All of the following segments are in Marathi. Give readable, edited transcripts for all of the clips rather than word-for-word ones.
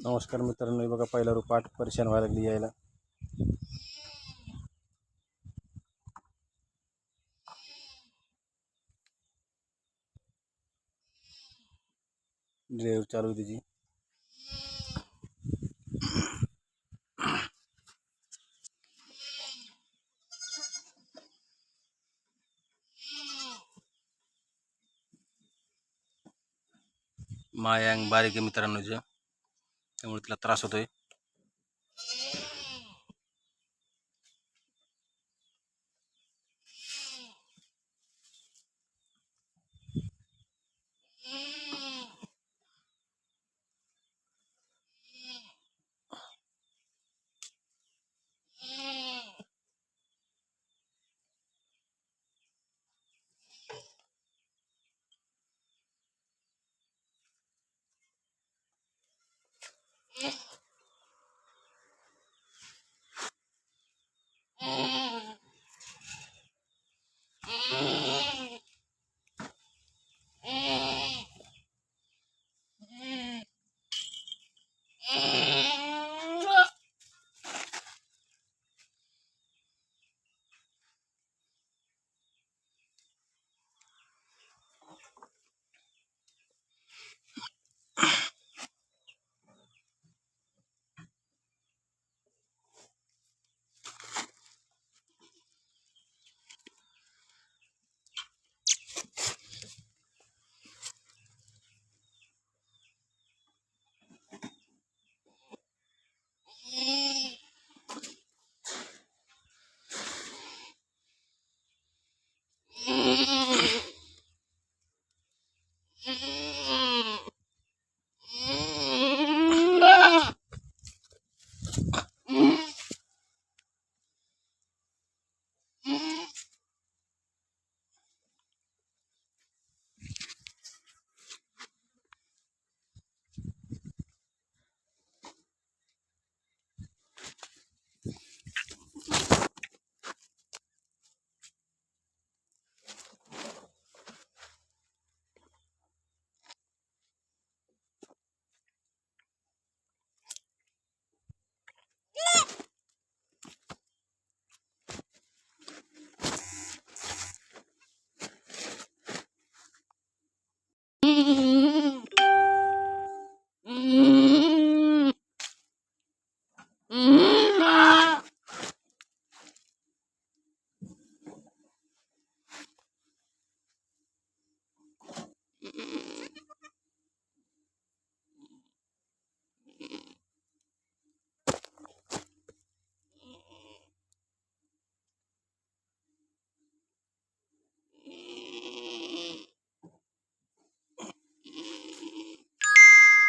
नमस्कार मित्रांनो, हे बघा पहिला पाठ परेशान व्हायला लागली यायला. ड्राईव्ह चालू आहे त्याची. मायांग बारीक आहे मित्रांनो, त्यामुळे तिला त्रास होतोय.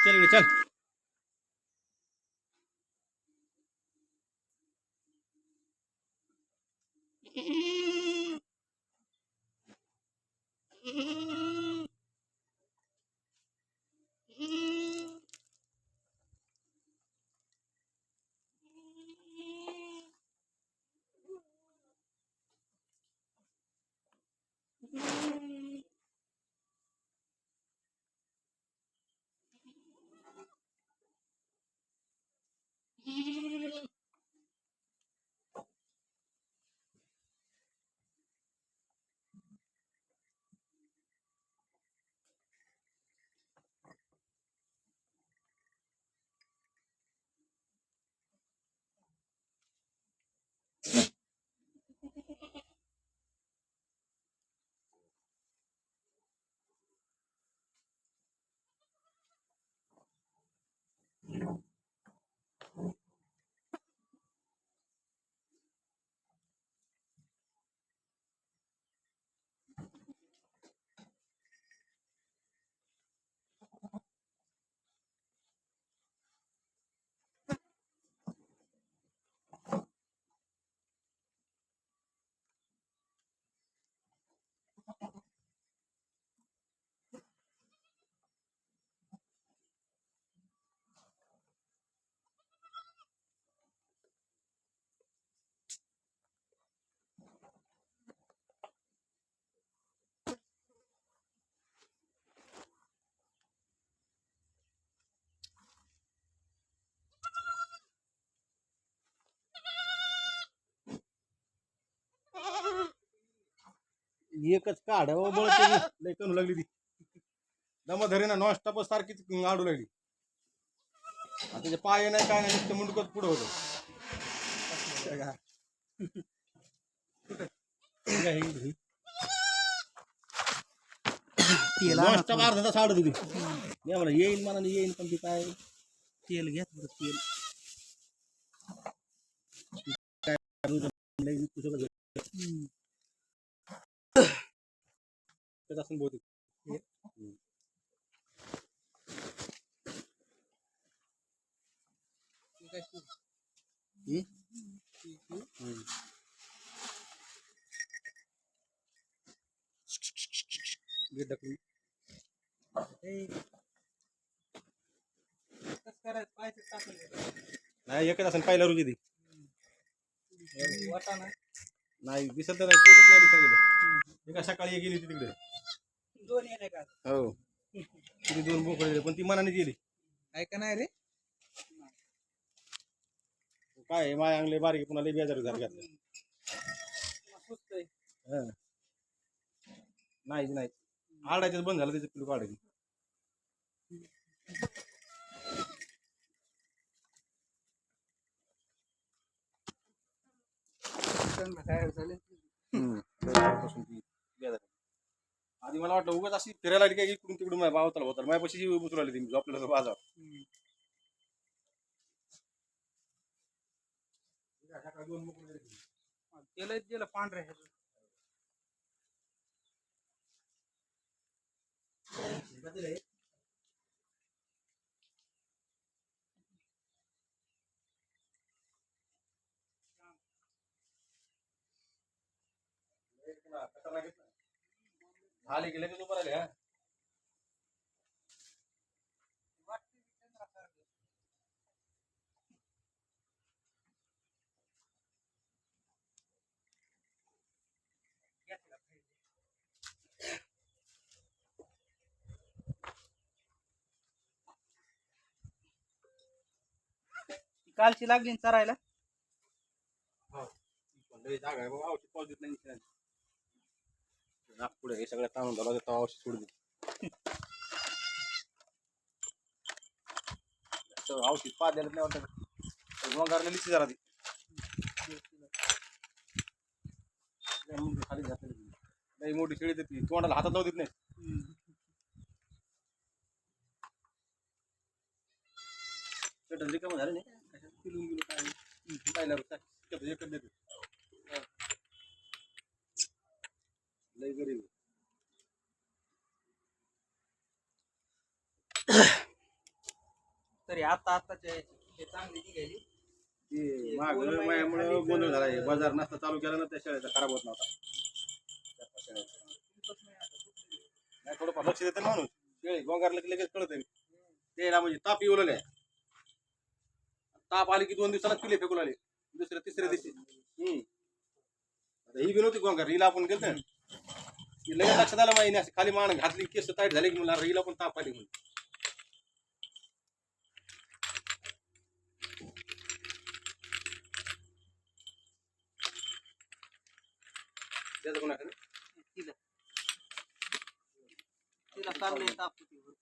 चल इकडे चल. एकच काढावं बळ ते लय करू लागली ती दमा धरे ना नॉन स्टॉप सारखीच आडू लागली. आता त्याचे पाय नाही काय नाही नुसतं मुंडकच पुढं होतं. नॉन स्टॉप अर्धा तास आडत होती. मी म्हणलं येईल मला येईल पण ती काय तेल घ्या थोडं तेल. असं बहुतेक. नाही एकच असं पहिला रुची ती नाही दिसत नाही पोटच नाही दिसत गेलं. एका सकाळी गेली ती तिकडे. दोन येणे का हो तिथे 2 बोकडे पण ती मनाने गेली. ऐका नाही रे. काय माय अंगले बारीक पुन्हा लय बेजार झाले घातलं. नाही नाही आडायचं बंद झालं त्याचं पिलू काढायची. आधी मला वाटलं उगाच अशी फिरायला आली काय इकडून तिकडून माझ्या भावताला होता माझ्यापाशी उतरू आली ती आपल्याला बाजार. तेल दिलं पांढऱ्या ह्याचं. झाले गेले की दुपार आले हा. कालची लागली ना चरायला. जागा आहे बाबा औषध पाऊस देत नाही. पुढे हे सगळं ताणून झालं तेव्हा औषध सोडून औषध पाजलेलं नाही वाटत वंगारला लिची जरा ती खाली घातली लई मोठी शेळी देते तोंडाला हातात लावू देत नाही. रिकामं झालं नाही पिलून गेलो काय एकच देते लई गरीब. तरी आताचे चांगली निघाली. ते मायामुळे गोंधळ झाला. बाजार नसता चालू केला ना त्या शेळ्याचा खराब होत नव्हता. नाही थोडंफार लक्ष देते माणूस शेळी गोंगारला की लगेच कळत ते ना म्हणजे ताप येऊ लागले. ताप आली की 2 दिवसाला पिले फेकून आले दुसऱ्या तिसऱ्या दिवशी. आता ही बी नव्हती गोंगार हिला आपण गेलं ना लगेच लक्षात आलं माहिती अशी खाली मान घातली केस टाईट झाले की मला हिला पण ताप आली म्हणून. त्याचं कोणाकडे तिला चाललंय ताप होती भरपूर.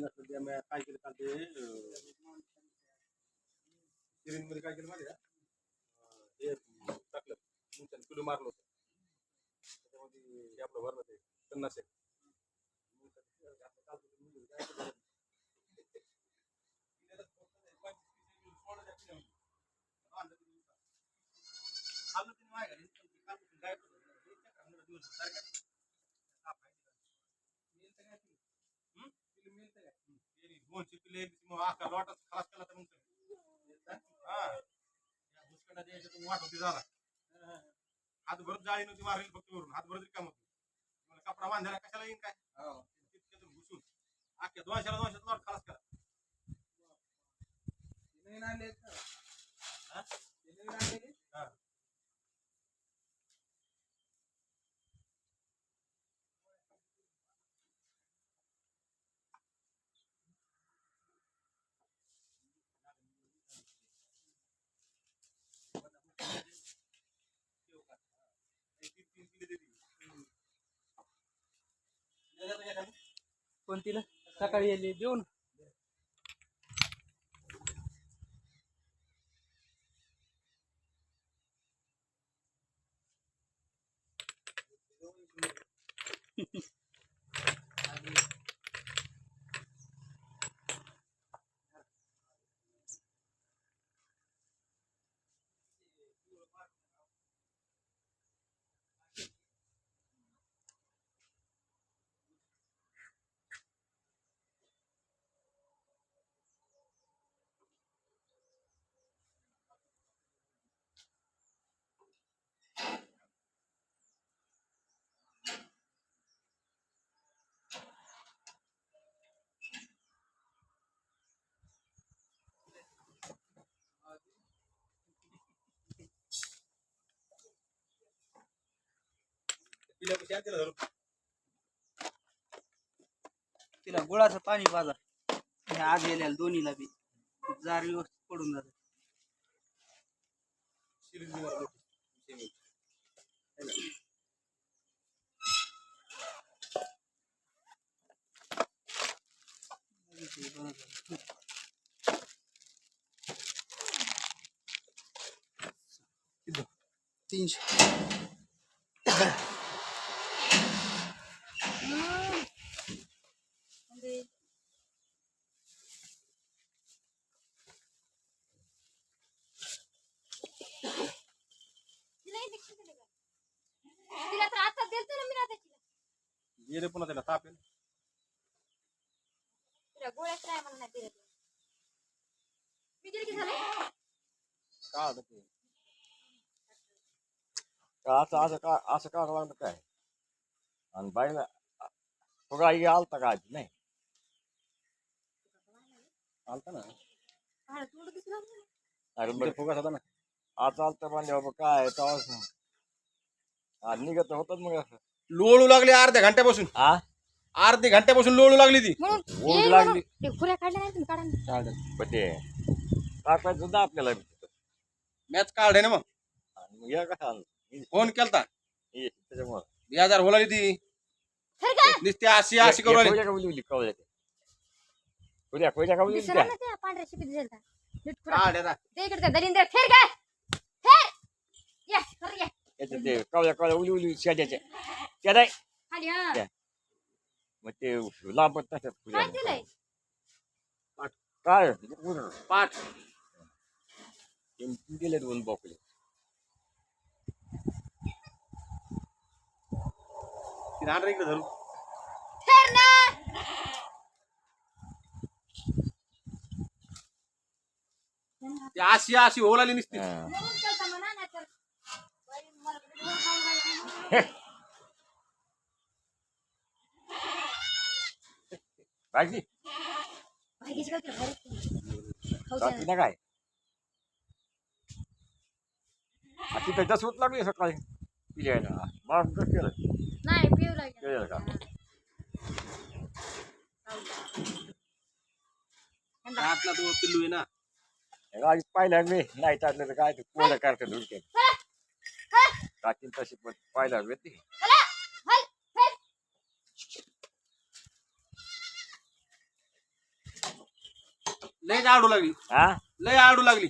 सध्या मी काय केलं काल ते सिरिंजमध्ये काय केलं माहिती का हे टाकलं किलो मारलं होतं त्याच्यामध्ये हे आपलं भरलं ते 50 हात भरत जाळी नव्हती मारली फक्त वरून हात भरत काम होतं कपडा बांधायला कशाला येईन काय घुसून अख्ख्या 200 लॉट खलास करा. तीन किलो देते कोणतीला सकाळी येईल देऊ ना. पिल्यापाशी आण तिला धरून. तिला गुळाचं पाणी पाजा. हे आज गेल्याला दोन्हीला बी जार व्यवस्थित पडून जात. शिरीष बी मला मोठी. है ना? किती? 300. तिला तर आता देतो ना मी ना त्याची गेले पुन्हा त्याला ताप येईल. तिला गोळ्याच नाही मला नाही दिलं मी दिली की झालं का होतं ते? असं का लागलं काय आणि बाईला थोडा आई आलता काय नाही आलता ना काळ तोंड दिसलं मला. अरे तिथे बरं फुगास होता ना. आज आलता म्हणजे बाबा काय तेव्हाच आज निघत होतात मग असं लोळू लागली अर्ध्या घंट्यापासून. हा अर्ध्या घंट्यापासून लोळू लागली ती. म्हणून ऊन ये लागली. म्हणून ते खुऱ्या काढल्या नाही तुम्ही काढा ना. पण ते टाकायचं सुद्धा आपल्याला मॅच काढे ना मग. आणि मग या कसा फोन केलता त्याच्यामुळं 2000 बोलाली ती. खरं का नुसती अशी करू राहिली. खोल्या का बोलली दिसला ना त्या पांढऱ्या शिपीत दिसला नीट खुरा काढ आता. ते इकडे त्या दलिंदर फेर काय फेर ये खरं ये याच्या ते कवल्या उली शेट्याच्या त्या नाही खाली हा त्या. मग ते लांबत नसतात काय दिलंय काय पाठ गेले दोन बोकले ती राहणार इकडे धरून. फेर ना ती अशी होऊ लागली नुसती. म्हणून केलता म्हणा नाही तर बाई, मला किती वर खाऊ घालायचं. भाजी भाईची काय तिला खाऊ बाकी ना काय तिथं दसवत लागली सकाळी पिल्याला मग कसं केलं नाही पिऊ लागेल केलं का आतला तो पिल्लू आहे ना. गाडी पाहिला मी नाही टाकलं तर काय ते पोरं करते धुडके टाकीन तशी पण पाहिला मी ती लय आडू लागली. हा लय आडू लागली.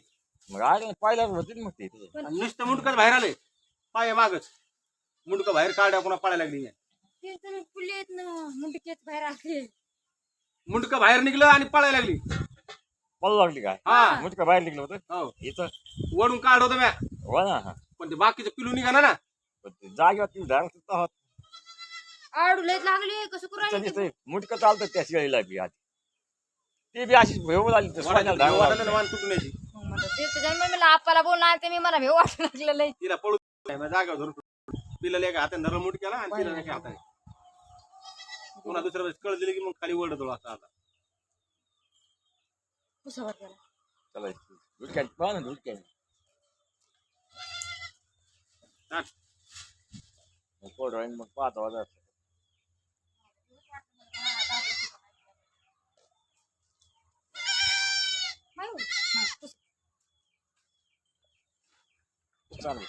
मग आले पाहिला होती ना मग ते आणि नुसतं मुंडकच बाहेर आले. पाय मागच मुंडक बाहेर काढ्या पुन्हा पडायला लागली. ते तुम्ही पुल्ले आहेत ना मुंडकेत बाहेर आले मुंडक बाहेर निघलं आणि पळायला लागली. पळू लागली काय हा मुटका बाहेर निघलं होतं हो इथं वडून काढ होतं म्या. हो ना हा. पण ते बाकीचं पिलू निघा ना. पण ते जागेवर ती धारण सुद्धा होत आडू लयच लागले कसं करू राहिले ते? मुटकं चालतं त्या शेळीला बी आधी ती बी अशी भेऊ झाली तर वाटायला सोन्याला धारण वाटायला लागली. मान तुटून यायची. मग म्हणलं, ते तुझ्या मला आप्पाला बोलणार ते मी मला भेव वाटू लागलं लय तिला पळू जागा धरून पिलं एका हाताने धरलं मुठ केला आणि तिला एका हाताने पुन्हा दुसऱ्या वेळेस कळ दिली की मग खाली वरडतो आता. कुसावर गेला चला धुडक्यात पाहा ना धुडक्यात हा. मग पोट राहील मग 5,000 मारू. हा, कुस. चांगलं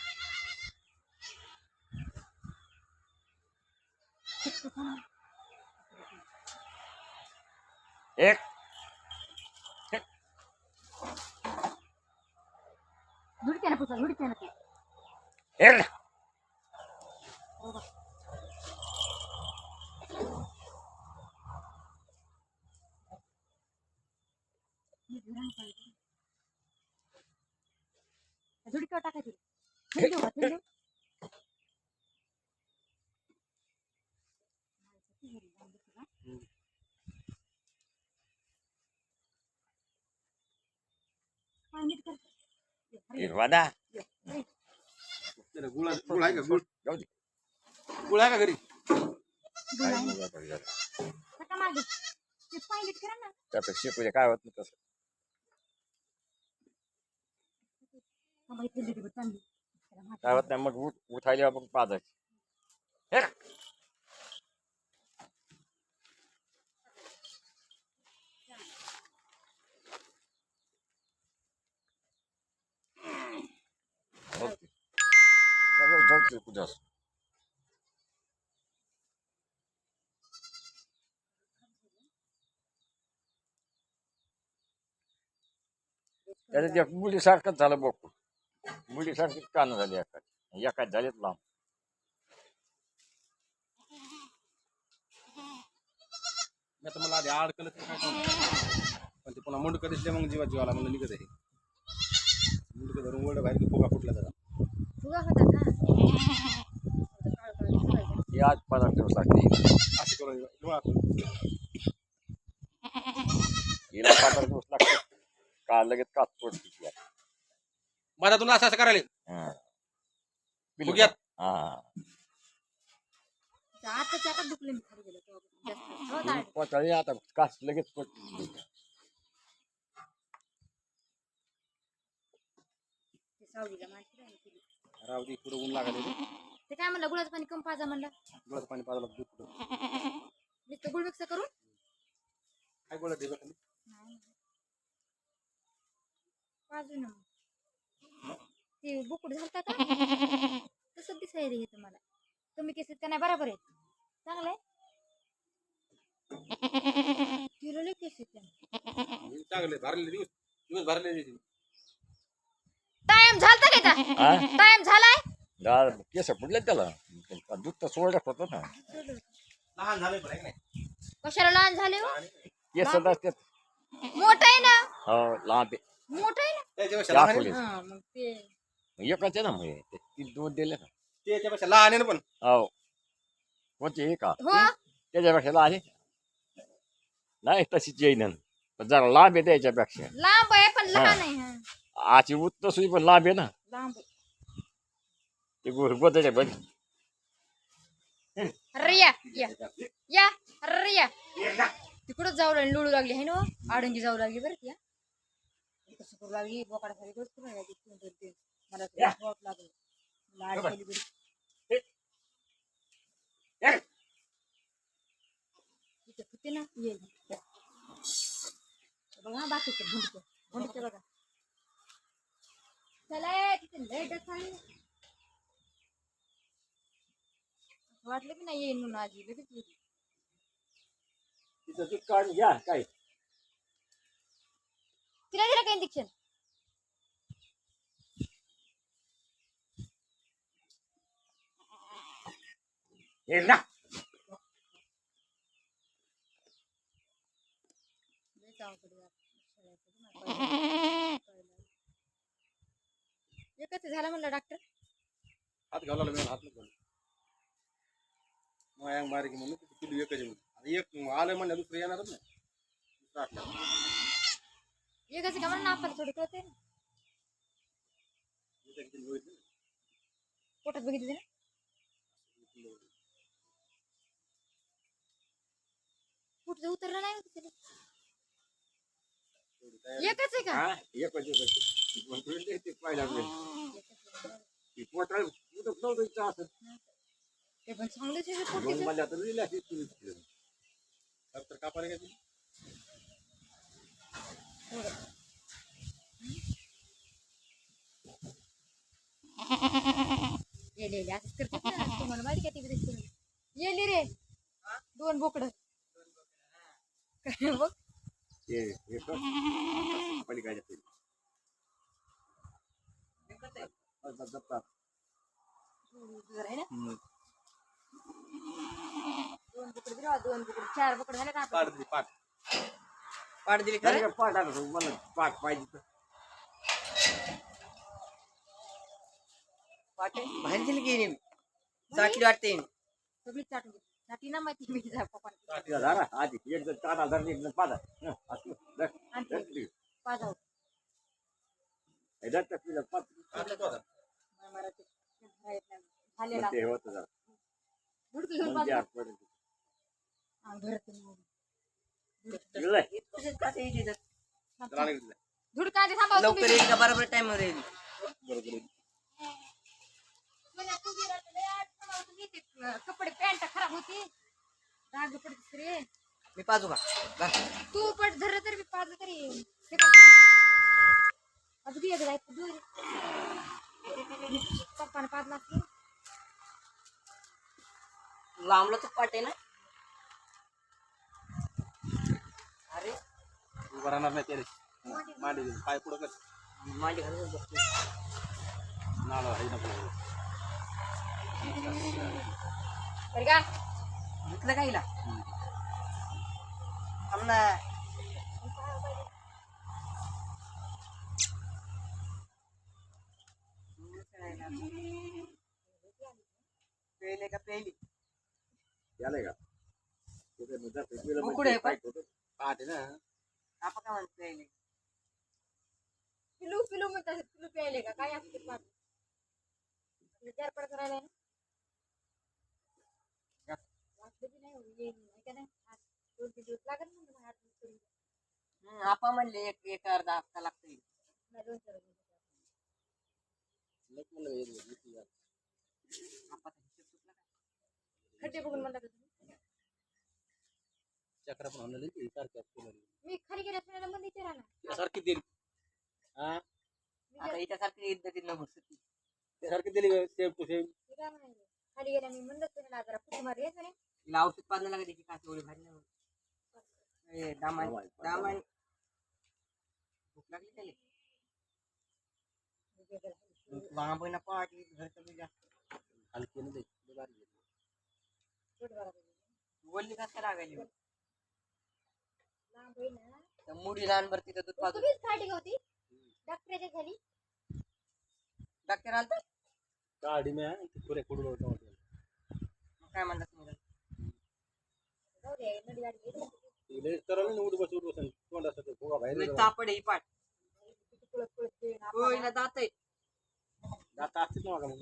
एक झुडक्यानं पुसा झुडक्यानं ते. एक झुडक्यावर टाकायची थेंब देऊ का थेंब देऊ? पाय नीट कर. हिरवादा त्याला गुळ आहे का गुळ जाऊ दे गुळ आहे का घरी गुळ आहे ना. सका मागे ते पाय नीट करा ना. त्यापेक्षा शिकूया काय होत नाही तसं बाबा इथे दिली बघ चांगली. त्याला मागे. काय होत नाही मग उठायला मग पाजायची एक ओके. सगळं जाऊ दे तुझ्या त्याच्या त्या मुलीसारखंच झालं बघ मुलीसारखीच कानं झाली एकाच झालेत लांब मी आता मला आधी अडकलं तर काय करू? पण ते पुन्हा मुंडकं दिसले मग जीवाला म्हणलं निघत आहे मुंडकं धरून वड बाहेर फुगा फुटला त्याचा फुगा होता का? काळ काळ फुगायचा. ही आज 15 दिवस लागते असं करून डोळ्यातून हिला 15 दिवस लागते का लगेच काच पडते माझा तुला असं असं करायला फुग्यात हा आताच्या आता दुखले मी खाली गेलो तेव्हा जास्त. हो दाढ. पोचाळी आता काच लगेच पडते ते सावलीला माहिती नाही केली. रावदी पुढे ऊन लागले ते काय म्हणलं गुळाचं पाणी कम पाजा म्हणलं. गुळाचं पाणी पाजायला दूध कुठं नुसतं गुळ मिक्स करून काय गोळा दे खाली नाही पाजू ना मग. ते बुकुड झालता का तसं दिसायला हे तुम्हाला कमी केसेस का नाही बरोबर आहे चांगलं आहे. किलो लय केस आहेत चांगले भरलेले दिवस दिवस भरलेले टाइम झालता का हा? टाइम झालाय. केस पडले त्याला दूध तर सोडत होतं ना लहान झाले पण आहे नाही कशाला लहान झाले हो? केस असतात मोठं आहे ना हो लांब मोठं आहे ना. त्याच्यापेक्षा लहान आहे. हा मग ते एकच आहे ना मग ते 3 दूध दिले ना त्याच्यापेक्षा लहान आहे ना पण हो कोणते हे का हो त्याच्यापेक्षा लहान आहे नाही तशीच येईन पण जरा लांब आहे त्याच्यापेक्षा लांब आहे पण लहान आहे हा. आची उत सुई पण लांब आहे ना लांब आहे. ते गोदड्या बघ अरे या या या अरे या तिकडच जाऊ लागली लुळू लागली आहे ना आडंगी जाऊ लागली बरं या कसं करू लागली बोकाडा खाली गोष्ट करू लागली मला वाट लागली मला आड केली बरी तिथे होते ना ये बघा बाकीचे भुंडके भुंडके बघा चला तिथे लेटच आहे वाटलं की नाही येईन म्हणून आजी लगेच येईल. तिथं दूध काढून घ्या काय तिला दिलं का इंजेक्शन हे ना एकच झालं म्हणलं डॉक्टर हात घालायला मिळाला हात नको माया बारीक म्हणून किलो एकच आहे म्हणून आता एक आलं म्हणलं दुसरं येणारच नाही दुसरं आटलं. एकच का म्हणून आपल्याला थोडी कळते ना एक किलो होईल ना. पोटात बघितले ना कुठं उतरलं नाही होतं तिला. एकच आहे का हा एकच एकच ते पाहिला ती पोटाळ उदक नव्हतं इथं असं ते पण चांगलंच आहे दोन पोटीचं. मध्या तर लिहिल्या तर कापायला काय दिली? येले असंच करतात ना तुम्हाला माहिती का ती येली रे 2 बोकडं बघ ते हे कर. पलीकडच्या पिढी. बस. जरा आहे ना दोन पकड दिले, 4 पकड झाले का पाठ दिली पाठ. पाठ दिली नाही का पाठ आला तो मला पाठ पाहिजे तर. पाठ बाहेर दिली की चाटली वाटते. सगळी चाटून घेतली. साठी ना माहिती मी तिचा पप्पा तिला धरा आधी एक जण चाटा धर एक जण पादा असं धर. आणते पाजाव धर तिला पाच आणलं तो आता. मराठी झालेला ते होतं जरा. धुडकी घेऊन म्हणजे पाजलं. आठवड्यात. घरात दिलंय. जरा आणलं तिला. धुडका आधी थांबा लवकर येईल का बरोबर टाइम मध्ये येईल. बरोबर आहे. कपडे पॅन्ट खराब होती डाग पडते रे. मी पाजू का तू पट धरलं तरी मी पाजलं तरी हे कर थांब. अजून एक जायचं दूर पप्पाने पाजला असलं. लांबला तर पाठ आहे ना. अरे उभं राहणार नाही त्याला. मांडी दे. पाय पुढं कर. माझ्या घरात बसतो. नाला आहे नको. बरं का घेतलं का हिला थांब ना. पेले का पेली झालंय का तिथे मुद्दा पिकविलं उकडं आहे म्हणजे पण. पाठ होतं. पाठ आहे ना. आपण काय म्हणतो पेले. पिलू पिलू म्हणतात पिलू प्यायले का काय असते पाज विचार पड करायला ना वाटलं बी नाही येईल नाही का नाही आज 2-3 दिवस लागत म्हणतो मला 8 दिवस तरी. आपण म्हणले एक अर्धा हप्ता लागतोय. नाही 2-4 दिवस लक म्हणलं हे घेतली जा. खड्डे बघून म्हणतात तुम्ही. चक्रा पण आणलं नाही सारख्या केलं. मी खाली गेल्या सुनाला म्हणते विचारा ना त्यासारखी दिली. हा आता हिच्यासारखी इज्जतीत न बसती. त्यासारखी दिली सेम टू सेम. मी काय म्हणाले खाली गेल्या मी म्हणलं सुनाला जरा कुठे मार येत नाही. तिला औषध पाजलं लागते की काय तेवढी भारी नाही. दामाई दामाई भूक लागली त्याला. बांबूना पाठी घरचं तुझ्या हलकी नाही दे बारी घे. बोलली कसं लागायली. लांब होई ना तर मुडी लहान भर तिथं दूध पाजून तुम्हीच खाटी होती डॉक्टरच्या खाली डॉक्टर आलता. गाडी मी पुरे कुडून होतो. काय म्हणतात तुम्ही. जाऊ दे नडी गाडी घेतली तिला तरल उठ बस तोंडासाठी फुगा बाहेर तापड ही पाठ किती पळत पळत ते ना होय ना दात आहे. जात असतेच ना मग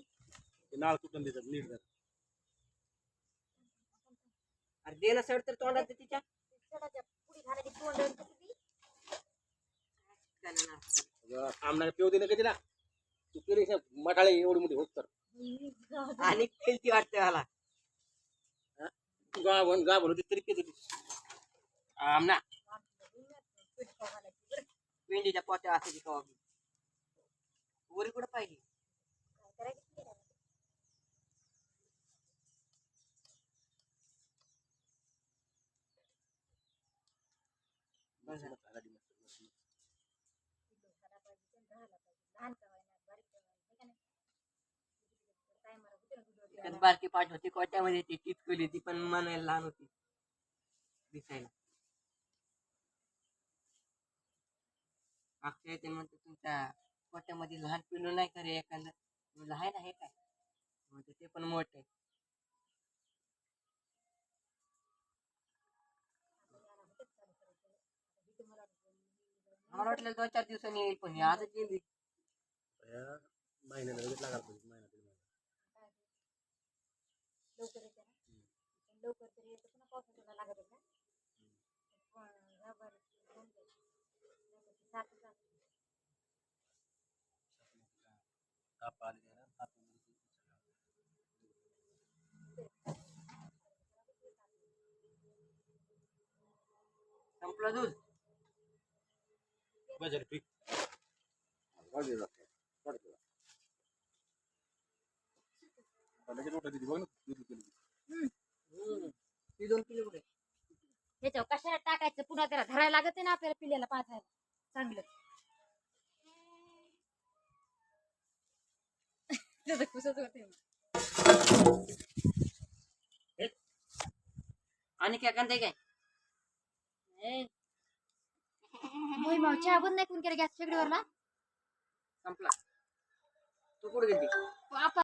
ते नाळ तुटून देतात नीट जर. अरे देणं सड तर तोंडात दे तिच्या. सडाच्या पुढे घालायची तोंड किती आमना पेव दिलं का तिला तू केली मठाळे एवढी मोठी होत तर आणि खेळती वाटते मला. गा होती तरी केली आमना भेंडीच्या पोत्या असायची कवा वरी कुठं पाहिजे. बारकी पाठ होती कोट्यामध्ये ती टिचकुली ती पण म्हणायला लहान होती दिसायला. मागच्या येते म्हणते तुमच्या कोट्यामध्ये लहान पिलू नाही का रे एखादं. म्हणलं आहे ना हे काय म्हणते ते पण मोठे. मला वाटलं 2-4 दिवसांनी येईल पण आजच गेली. महिन्याला लगेच लागायला पाहिजे महिना लवकर येते ना लवकर तरी येतं पुन्हा पावसाला लागत आहे ना ताप आले ना ताप संपलं दूध. बजर पीक वाढली जाते. पडते. लगेच उठा दिली बघ ना दूध केली. ती 2 किलो कुठे ह्याच्यावर कशाला टाकायचं पुन्हा त्याला धरायला लागत आहे ना आपल्याला पिल्याला पाहायला चांगलं त्याचं खुसच होते आणि काय कांदे काय मोहिमा चहा बंद नाही कोण केला गॅस शेगडीवरला संपला तू कुठे गेली आपण